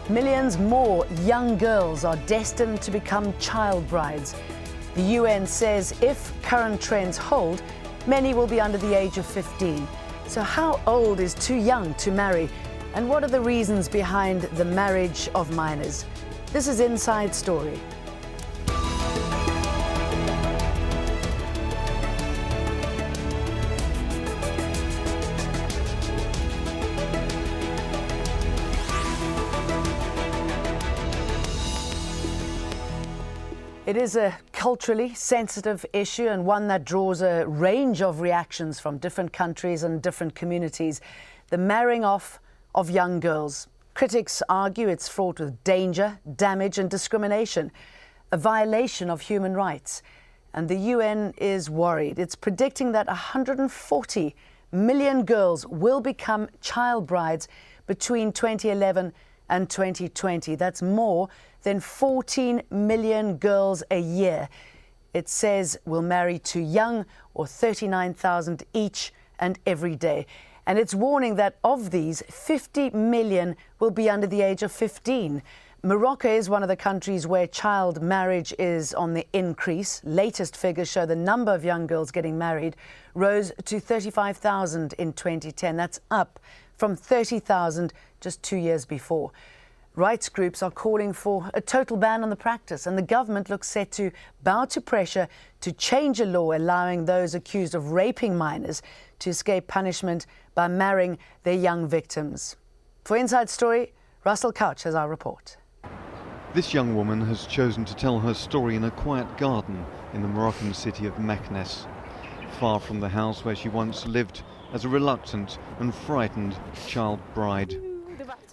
Millions more young girls are destined to become child brides. The UN says if current trends hold, many will be under the age of 15. So how old is too young to marry? And what are the reasons behind the marriage of minors? This is Inside Story. It is a culturally sensitive issue and one that draws a range of reactions from different countries and different communities. The marrying off of young girls. Critics argue it's fraught with danger, damage and discrimination, a violation of human rights. And the UN is worried. It's predicting that 140 million girls will become child brides between 2011 and 2020. That's more than 14 million girls a year. It says will marry too young, or 39,000 each and every day. And it's warning that of these, 50 million will be under the age of 15. Morocco is one of the countries where child marriage is on the increase. Latest figures show the number of young girls getting married rose to 35,000 in 2010. That's up from 30,000 just 2 years before. Rights groups are calling for a total ban on the practice, and the government looks set to bow to pressure to change a law allowing those accused of raping minors to escape punishment by marrying their young victims. For Inside Story, Russell Couch has our report. This young woman has chosen to tell her story in a quiet garden in the Moroccan city of Meknes, far from the house where she once lived as a reluctant and frightened child bride.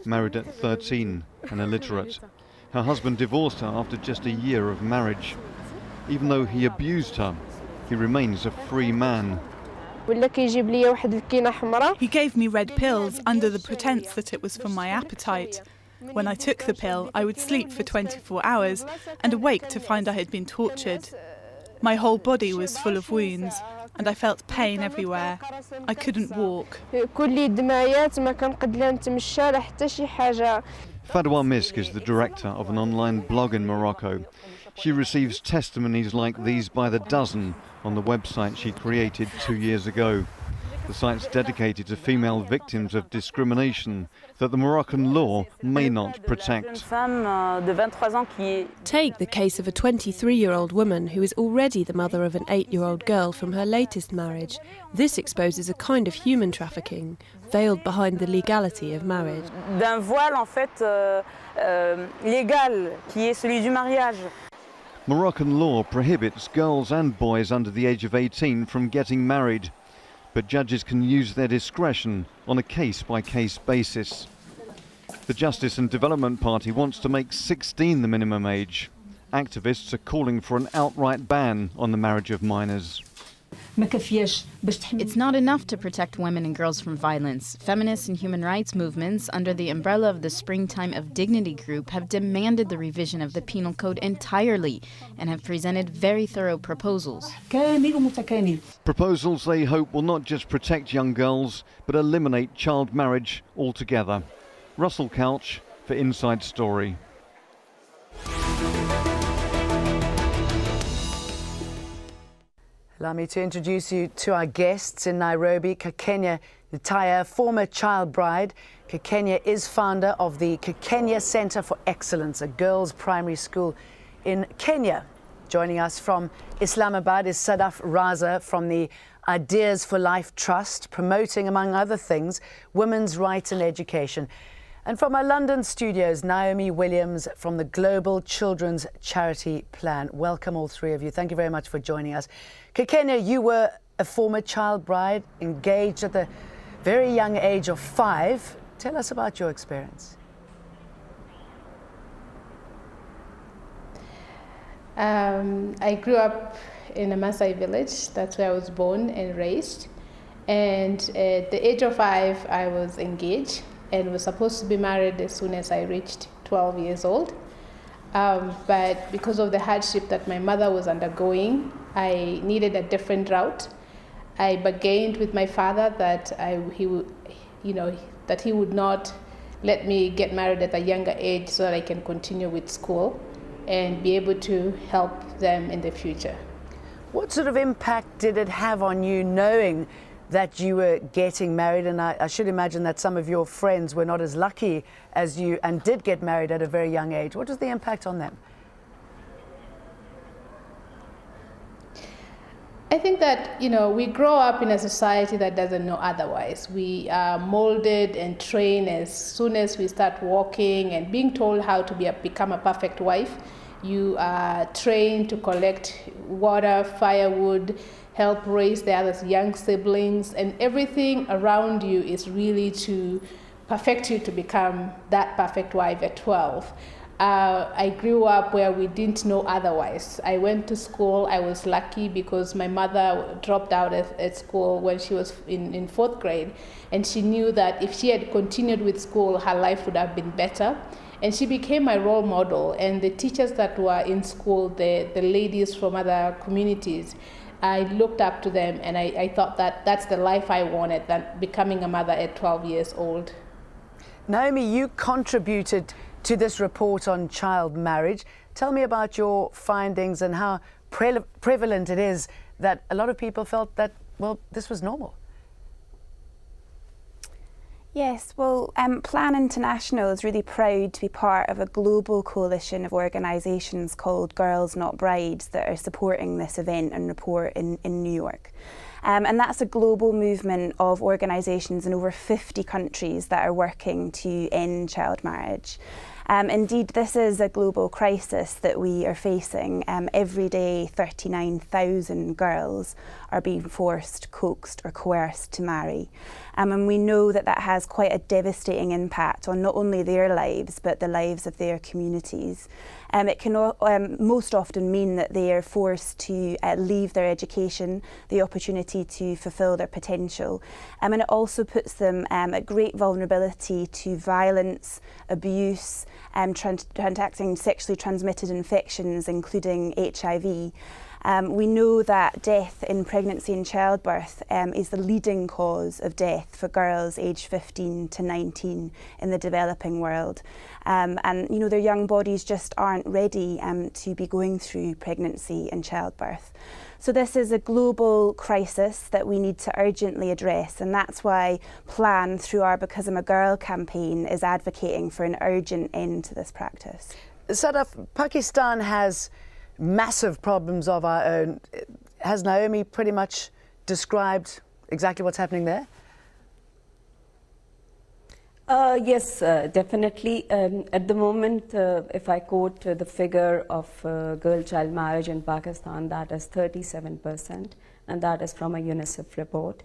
Married at 13 and illiterate, her husband divorced her after just a year of marriage. Even though he abused her, he remains a free man. He gave me red pills under the pretense that it was for my appetite. When I took the pill, I would sleep for 24 hours and awake to find I had been tortured. My whole body was full of wounds, and I felt pain everywhere. I couldn't walk. Fadwa Misk is the director of an online blog in Morocco. She receives testimonies like these by the dozen on the website she created 2 years ago. The site's dedicated to female victims of discrimination that the Moroccan law may not protect. Take the case of a 23-year-old woman who is already the mother of an 8-year-old girl from her latest marriage. This exposes a kind of human trafficking, veiled behind the legality of marriage. D'un voile en fait légal, qui est celui du mariage. Moroccan law prohibits girls and boys under the age of 18 from getting married, but judges can use their discretion on a case-by-case basis. The Justice and Development Party wants to make 16 the minimum age. Activists are calling for an outright ban on the marriage of minors. It's not enough to protect women and girls from violence. Feminist and human rights movements under the umbrella of the Springtime of Dignity group have demanded the revision of the penal code entirely and have presented very thorough proposals. Proposals they hope will not just protect young girls, but eliminate child marriage altogether. Russell Couch for Inside Story. Allow me to introduce you to our guests in Nairobi. Kakenya Ntaya, former child bride. Kakenya is founder of the Kakenya Center for Excellence, a girls' primary school in Kenya. Joining us from Islamabad is Sadaf Raza from the Ideas for Life Trust, promoting, among other things, women's rights and education. And from our London studios, Naomi Williams from the Global Children's Charity Plan. Welcome, all three of you. Thank you very much for joining us. Kakenya, you were a former child bride, engaged at the very young age of 5. Tell us about your experience. I grew up in a Maasai village. That's where I was born and raised. And at the age of 5, I was engaged and was supposed to be married as soon as I reached 12 years old. But because of the hardship that my mother was undergoing, I needed a different route. I bargained with my father that he would not let me get married at a younger age so that I can continue with school and be able to help them in the future. What sort of impact did it have on you knowing that you were getting married? And I should imagine that some of your friends were not as lucky as you and did get married at a very young age. What was the impact on them? I think that, we grow up in a society that doesn't know otherwise. We are molded and trained as soon as we start walking and being told how to become a perfect wife. You are trained to collect water, firewood, help raise the other young siblings, and everything around you is really to perfect you to become that perfect wife at 12. I grew up where we didn't know otherwise. I went to school. I was lucky because my mother dropped out at school when she was in 4th grade, and she knew that if she had continued with school, her life would have been better. And she became my role model. And the teachers that were in school, the ladies from other communities, I looked up to them, and I thought that that's the life I wanted, that becoming a mother at 12 years old. Naomi, you contributed to this report on child marriage. Tell me about your findings and how prevalent it is that a lot of people felt that, well, this was normal. Yes, well, Plan International is really proud to be part of a global coalition of organisations called Girls Not Brides that are supporting this event and report in New York. And that's a global movement of organisations in over 50 countries that are working to end child marriage. Indeed, this is a global crisis that we are facing. Every day, 39,000 girls are being forced, coaxed or coerced to marry. And we know that that has quite a devastating impact on not only their lives, but the lives of their communities. It can most often mean that they are forced to leave their education, the opportunity to fulfil their potential. And it also puts them at great vulnerability to violence, abuse, transacting sexually transmitted infections, including HIV. We know that death in pregnancy and childbirth is the leading cause of death for girls aged 15 to 19 in the developing world. And their young bodies just aren't ready to be going through pregnancy and childbirth. So this is a global crisis that we need to urgently address, and that's why Plan, through our Because I'm a Girl campaign, is advocating for an urgent end to this practice. Sadaf, Pakistan has massive problems of our own. Has Naomi pretty much described exactly what's happening there? Yes, definitely. At the moment, if I quote the figure of girl-child marriage in Pakistan, that is 37%, and that is from a UNICEF report.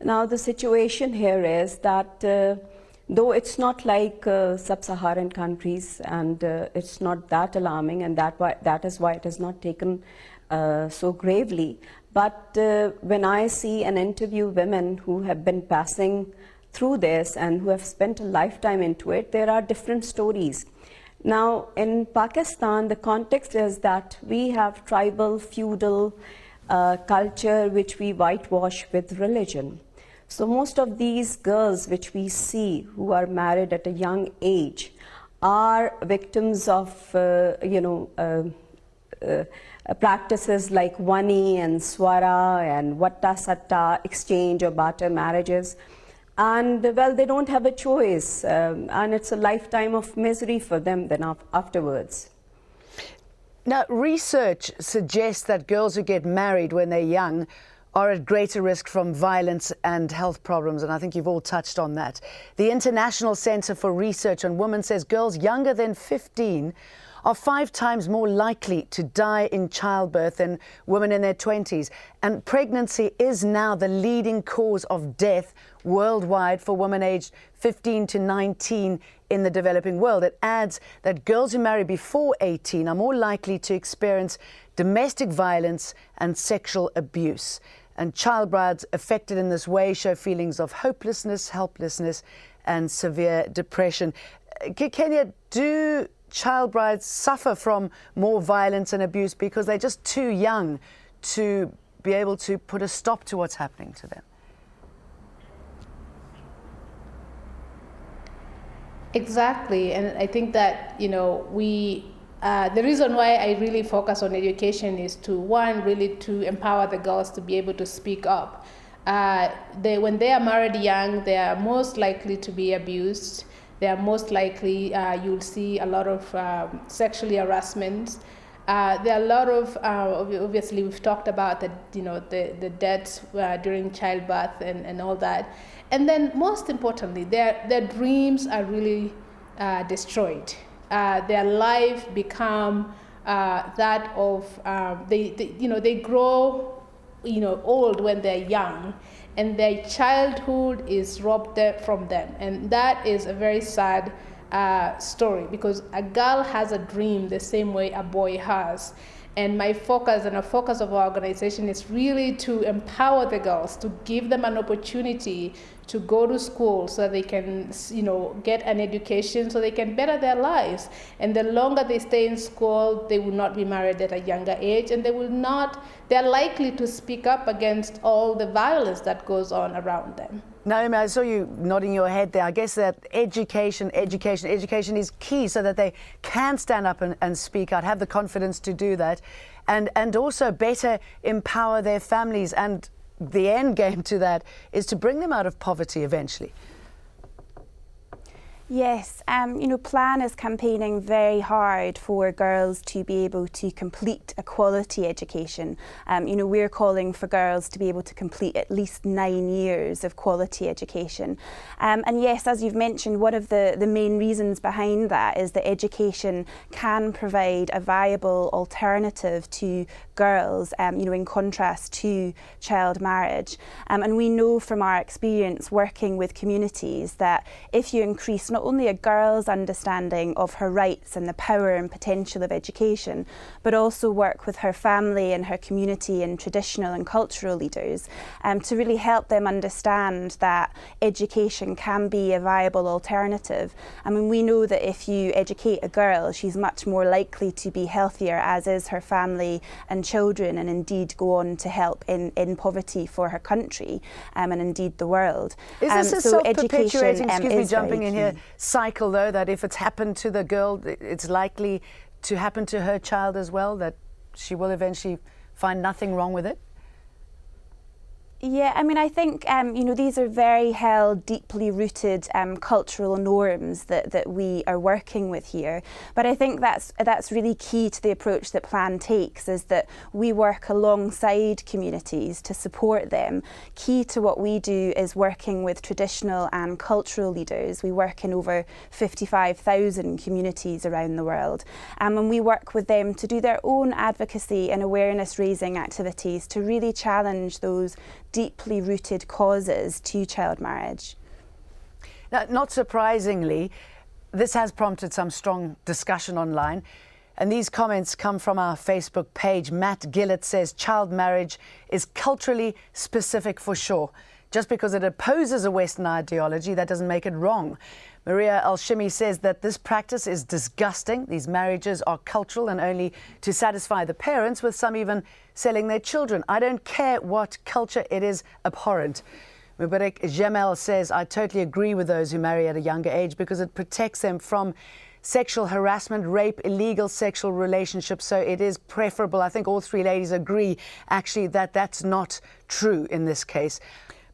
Now, the situation here is that though it's not like sub-Saharan countries, and it's not that alarming, and that is why it is not taken so gravely. But when I see and interview women who have been passing through this and who have spent a lifetime into it, there are different stories. Now, in Pakistan, the context is that we have tribal, feudal culture which we whitewash with religion. So most of these girls which we see who are married at a young age are victims of, practices like Wani and Swara and Vatta Satta, exchange or barter marriages. And well, they don't have a choice, and it's a lifetime of misery for them then afterwards. Now, research suggests that girls who get married when they're young are at greater risk from violence and health problems, and I think you've all touched on that. The International Centre for Research on Women says girls younger than 15 are 5 times more likely to die in childbirth than women in their 20s. And pregnancy is now the leading cause of death worldwide for women aged 15 to 19 in the developing world. It adds that girls who marry before 18 are more likely to experience domestic violence and sexual abuse. And child brides affected in this way show feelings of hopelessness, helplessness, and severe depression. Kenya, do child brides suffer from more violence and abuse because they're just too young to be able to put a stop to what's happening to them? Exactly, and I think that the reason why I really focus on education is really to empower the girls to be able to speak up. When they are married young, they are most likely to be abused. They are most likely, you'll see a lot of sexual harassment. There are a lot of, obviously we've talked about the deaths during childbirth and all that. And then most importantly, their dreams are really destroyed. Their life become that of, they grow old when they're young, and their childhood is robbed from them. And that is a very sad story, because a girl has a dream the same way a boy has. And my focus and the focus of our organization is really to empower the girls, to give them an opportunity to go to school so they can, get an education so they can better their lives. And the longer they stay in school, they will not be married at a younger age, and they're likely to speak up against all the violence that goes on around them. Naomi, I saw you nodding your head there. I guess that education is key so that they can stand up and speak out, have the confidence to do that, and also better empower their families. And the end game to that is to bring them out of poverty eventually. Yes, Plan is campaigning very hard for girls to be able to complete a quality education. We're calling for girls to be able to complete at least 9 years of quality education. And yes, as you've mentioned, one of the main reasons behind that is that education can provide a viable alternative to girls, in contrast to child marriage. And we know from our experience working with communities that if you increase not only a girl's understanding of her rights and the power and potential of education, but also work with her family and her community and traditional and cultural leaders to really help them understand that education can be a viable alternative. I mean, we know that if you educate a girl, she's much more likely to be healthier, as is her family and children, and indeed go on to help in poverty for her country and indeed the world. Is this a self-perpetuating, excuse me, jumping in here, cycle though, that if it's happened to the girl, it's likely to happen to her child as well, that she will eventually find nothing wrong with it? Yeah, I mean, I think, these are very held, deeply rooted cultural norms that we are working with here. But I think that's really key to the approach that Plan takes, is that we work alongside communities to support them. Key to what we do is working with traditional and cultural leaders. We work in over 55,000 communities around the world. And we work with them to do their own advocacy and awareness raising activities to really challenge those deeply rooted causes to child marriage. Now, not surprisingly, this has prompted some strong discussion online. And these comments come from our Facebook page. Matt Gillett says child marriage is culturally specific for sure. Just because it opposes a Western ideology, that doesn't make it wrong. Maria Al-Shimi says that this practice is disgusting. These marriages are cultural and only to satisfy the parents, with some even selling their children. I don't care what culture, it is abhorrent. Mubarak Jamel says, I totally agree with those who marry at a younger age because it protects them from sexual harassment, rape, illegal sexual relationships. So it is preferable. I think all three ladies agree, actually, that that's not true in this case.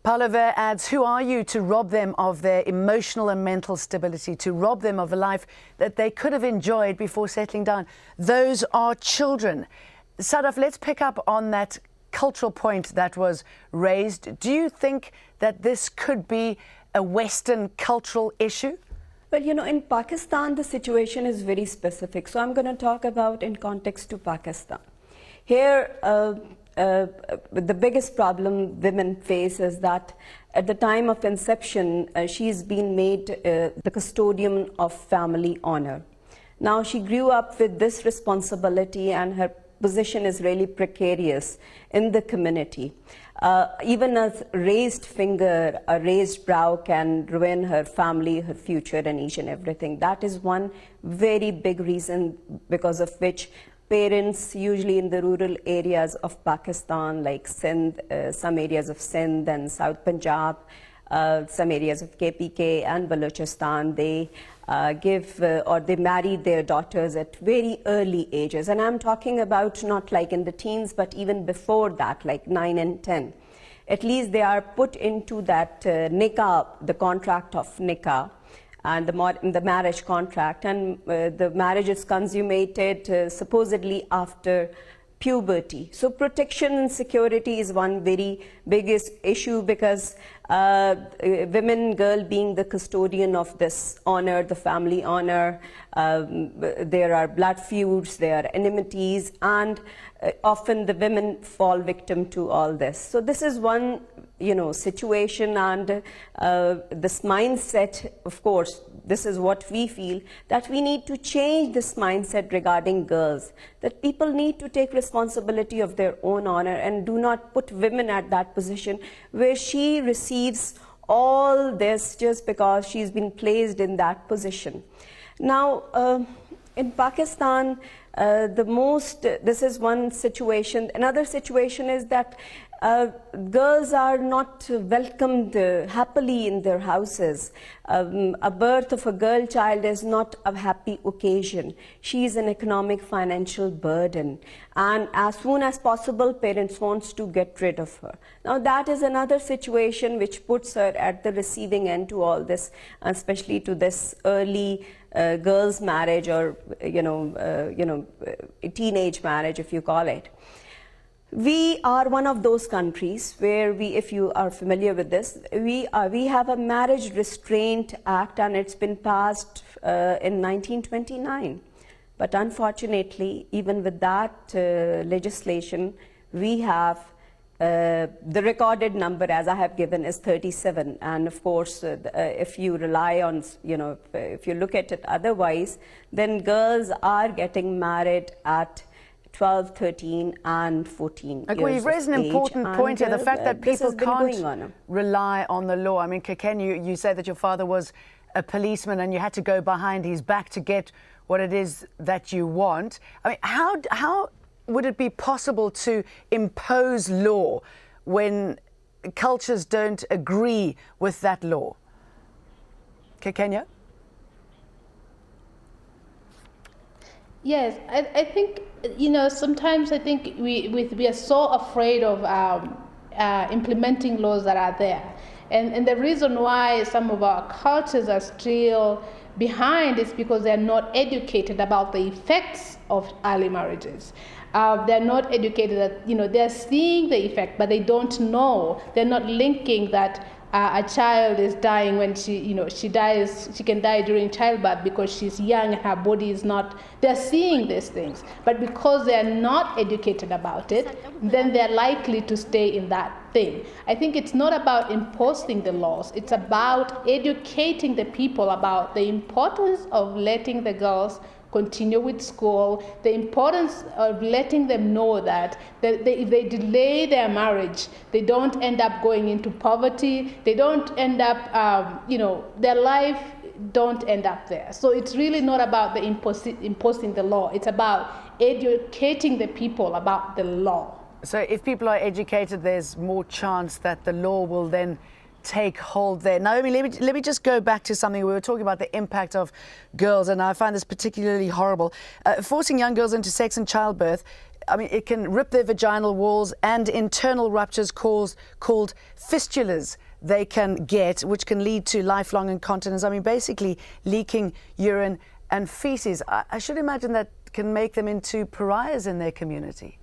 Paula Ver adds, who are you to rob them of their emotional and mental stability, to rob them of a life that they could have enjoyed before settling down? Those are children. Sadaf, let's pick up on that cultural point that was raised. Do you think that this could be a Western cultural issue? Well, in Pakistan, the situation is very specific. So I'm going to talk about in context to Pakistan. Here, the biggest problem women face is that at the time of conception, she's been made the custodian of family honor. Now, she grew up with this responsibility and her position is really precarious in the community. Even a raised finger, a raised brow can ruin her family, her future, and each and everything. That is one very big reason because of which parents, usually in the rural areas of Pakistan, like Sindh, some areas of Sindh and South Punjab, some areas of KPK and Balochistan, they give or they marry their daughters at very early ages. And I'm talking about not like in the teens, but even before that, like 9 and 10. At least they are put into that nikah, the contract of nikah, and the marriage contract, and the marriage is consummated supposedly after puberty. So protection and security is one very biggest issue, because girl being the custodian of this honor, the family honor, there are blood feuds, there are enmities, and often the women fall victim to all this. So this is one situation, and this mindset, of course, this is what we feel, that we need to change this mindset regarding girls, that people need to take responsibility of their own honor and do not put women at that position where she receives all this just because she's been placed in that position. Now, in Pakistan, this is one situation. Another situation is that girls are not welcomed happily in their houses. A birth of a girl child is not a happy occasion. She is an economic, financial burden. And as soon as possible, parents want to get rid of her. Now that is another situation which puts her at the receiving end to all this, especially to this early girls' marriage, or teenage marriage, if you call it. We are one of those countries where if you are familiar with this, we have a Marriage Restraint Act, and it's been passed in 1929. But unfortunately, even with that legislation, we have the recorded number, as I have given, is 37. And of course, if you rely on, if you look at it otherwise, then girls are getting married at 12, 13 and 14 years Well, you've raised an important point here, the fact that people can't rely on the law. I mean, Ken, you say that your father was a policeman and you had to go behind his back to get what it is that you want. I mean, how would it be possible to impose law when cultures don't agree with that law? Kenya? Yes, I think, sometimes I think we are so afraid of implementing laws that are there. And the reason why some of our cultures are still behind is because they're not educated about the effects of early marriages. They're not educated that, they're seeing the effect, but they don't know. They're not linking that a child is dying when she can die during childbirth because she's young and her body is not, they're seeing these things. But because they're not educated about it, then they're likely to stay in that thing. I think it's not about imposing the laws, it's about educating the people about the importance of letting the girls continue with school, the importance of letting them know that if they delay their marriage, they don't end up going into poverty, they don't end up, their life don't end up there. So it's really not about the imposing the law, it's about educating the people about the law. So if people are educated, there's more chance that the law will then take hold there. Naomi, let me just go back to something. We were talking about the impact of girls, and I find this particularly horrible. Forcing young girls into sex and childbirth, I mean, it can rip their vaginal walls, and internal ruptures called fistulas they can get, which can lead to lifelong incontinence. I mean, basically leaking urine and feces. I should imagine that can make them into pariahs in their community.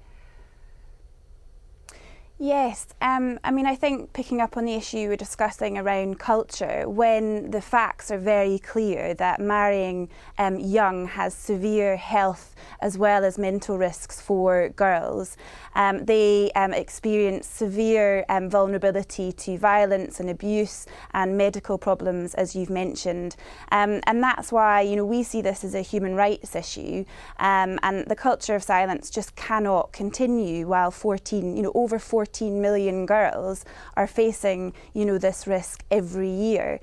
Yes, I think picking up on the issue we're discussing around culture, when the facts are very clear that marrying young has severe health as well as mental risks for girls, they experience severe vulnerability to violence and abuse and medical problems, as you've mentioned. And that's why, we see this as a human rights issue, and the culture of silence just cannot continue while over 14 14 million girls are facing, this risk every year.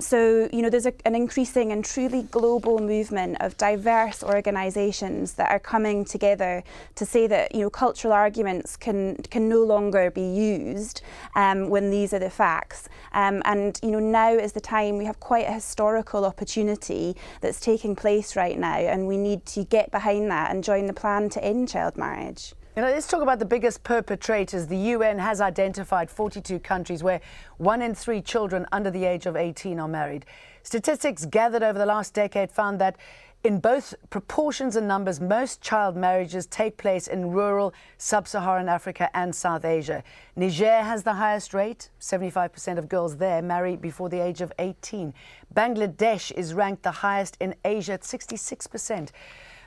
So, there's an increasing and truly global movement of diverse organisations that are coming together to say that, cultural arguments can no longer be used when these are the facts. And, now is the time. We have quite a historical opportunity that's taking place right now, and we need to get behind that and join the plan to end child marriage. Let's talk about the biggest perpetrators. The UN has identified 42 countries where 1 in 3 children under the age of 18 are married. Statistics gathered over the last decade found that in both proportions and numbers, most child marriages take place in rural sub-Saharan Africa and South Asia. Niger has the highest rate. 75% of girls there marry before the age of 18. Bangladesh is ranked the highest in Asia at 66%.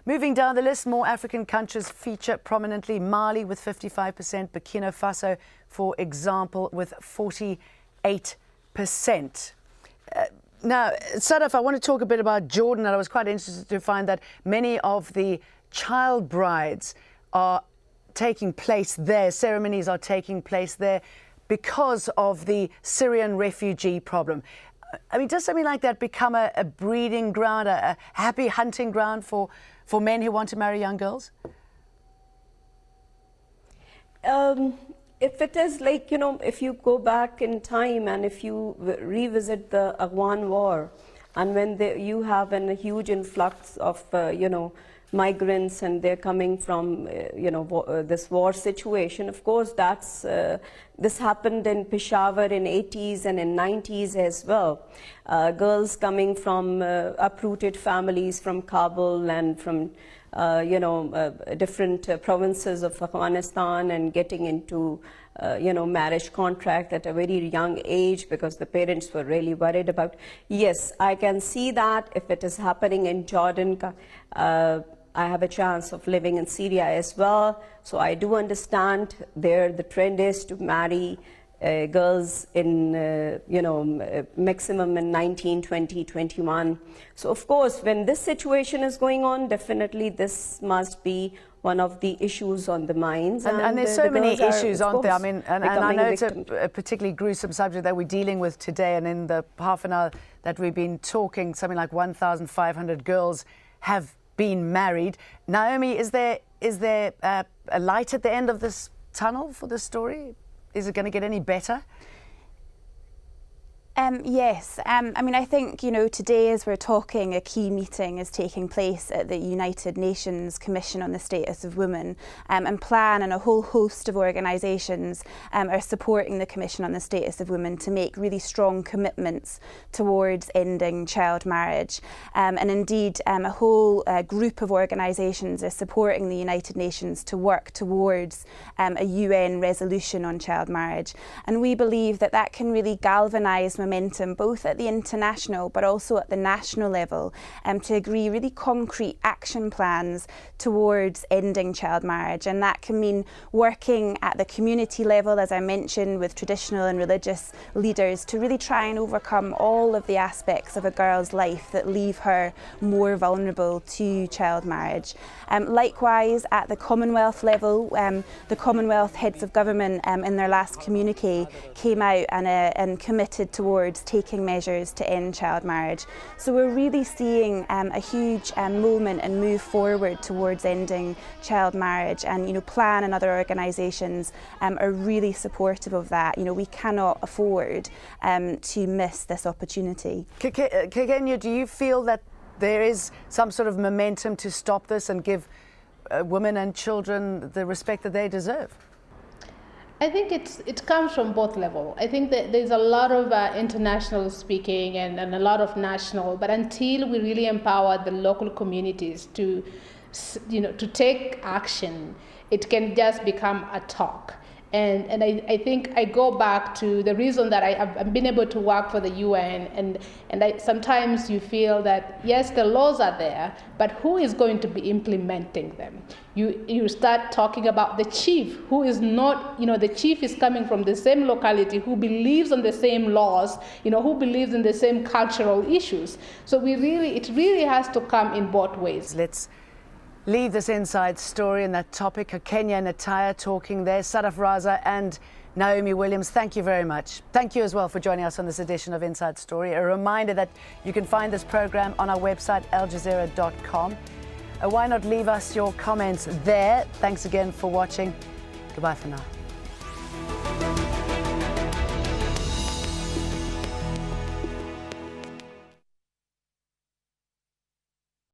Moving down the list, more African countries feature prominently. Mali with 55%, Burkina Faso, for example, with 48%. Now, Sadaf, I want to talk a bit about Jordan, and I was quite interested to find that many of the child brides are taking place there, ceremonies are taking place there because of the Syrian refugee problem. I mean, does something like that become a breeding ground, a happy hunting ground for men who want to marry young girls? If it is like, if you go back in time and if you revisit the Afghan war, and when you have a huge influx of, migrants, and they're coming from, this war situation, of course, this happened in Peshawar in 80s and in 90s as well. Girls coming from uprooted families from Kabul and from different provinces of Afghanistan, and getting into, marriage contract at a very young age because the parents were really worried about. Yes, I can see that if it is happening in Jordan. I have a chance of living in Syria as well, so I do understand there the trend is to marry girls in, maximum in 19, 20, 21. So of course, when this situation is going on, definitely this must be one of the issues on the minds. And there's so many issues, aren't there? I mean, and I know it's a particularly gruesome subject that we're dealing with today, and in the half an hour that we've been talking, something like 1,500 girls have been married. Naomi, is there a light at the end of this tunnel for this story? Is it going to get any better? Yes. I think, today as we're talking, a key meeting is taking place at the United Nations Commission on the Status of Women, and PLAN and a whole host of organisations are supporting the Commission on the Status of Women to make really strong commitments towards ending child marriage. And indeed, a whole group of organisations are supporting the United Nations to work towards a UN resolution on child marriage. And we believe that can really galvanise momentum both at the international but also at the national level to agree really concrete action plans towards ending child marriage. And that can mean working at the community level, as I mentioned, with traditional and religious leaders to really try and overcome all of the aspects of a girl's life that leave her more vulnerable to child marriage. Likewise, at the Commonwealth level, the Commonwealth heads of government in their last communique came out and committed towards taking measures to end child marriage. So we're really seeing a huge movement and move forward towards ending child marriage, and PLAN and other organisations are really supportive of that. We cannot afford to miss this opportunity. Kenya, do you feel that there is some sort of momentum to stop this and give women and children the respect that they deserve? I think it comes from both levels. I think that there's a lot of international speaking and a lot of national, but until we really empower the local communities to take action, it can just become a talk. And I think I go back to the reason that I've been able to work for the UN, and sometimes you feel that, yes, the laws are there, but who is going to be implementing them? You start talking about the chief, who is not, the chief is coming from the same locality, who believes in the same laws, who believes in the same cultural issues. So it really has to come in both ways. Let's leave this inside story and that topic. Kenya Nataya talking there, Sadaf Raza and Naomi Williams, thank you very much. Thank you as well for joining us on this edition of Inside Story. A reminder that you can find this program on our website, aljazeera.com. Why not leave us your comments there? Thanks again for watching. Goodbye for now.